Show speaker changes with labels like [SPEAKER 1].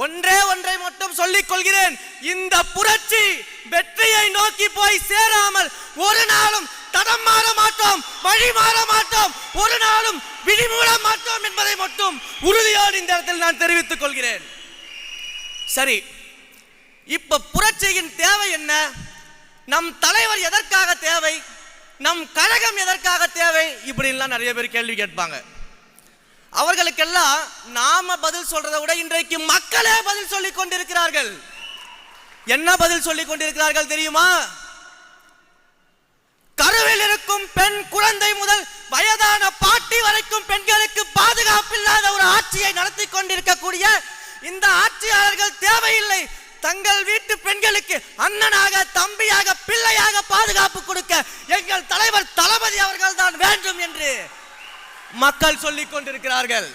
[SPEAKER 1] ஒன்றை மட்டும் சொல்லிக் கொள்கிறேன். இந்த புரட்சி வெற்றியை நோக்கி போய் சேராமல் ஒரு நாளும் தடம் மாற மாட்டோம், வழி மாற மாட்டோம், ஒரு நாளும் விழிமூட மாட்டோம் என்பதை மட்டும் உறுதியோடு இந்த இடத்தில் நான் தெரிவித்துக் கொள்கிறேன். சரி, இப்ப புரட்சியின் தேவை என்ன? நம் தலைவர் எதற்காக தேவை? நம் கழகம் எதற்காக தேவை? இப்படின்லாம் நிறைய பேர் கேள்வி கேட்பாங்க. அவர்களுக்கெல்லாம் நாம பதில் சொல்றதை விட இன்றைக்கு மக்களே பதில் சொல்லிக் கொண்டிருக்கிறார்கள். என்ன பதில் சொல்லிக் கொண்டிருக்கிறார்கள் தெரியுமா? கருவில் இருக்கும் பெண் குழந்தை முதல் வயதான பாட்டி வரைக்கும் பெண்களுக்கு பாதுகாப்பு இல்லாத ஒரு ஆட்சியை நடத்தி கொண்டிருக்கக்கூடிய இந்த ஆட்சியாளர்கள் தேவையில்லை. தங்கள் வீட்டு பெண்களுக்கு அண்ணனாக, தம்பியாக, பிள்ளையாக பாதுகாப்பு கொடுக்க எங்கள் தலைவர் தளபதி அவர்கள் தான் வேண்டும் என்று மக்கள் சொல்லிக் கொண்டிருக்கிறார்கள்.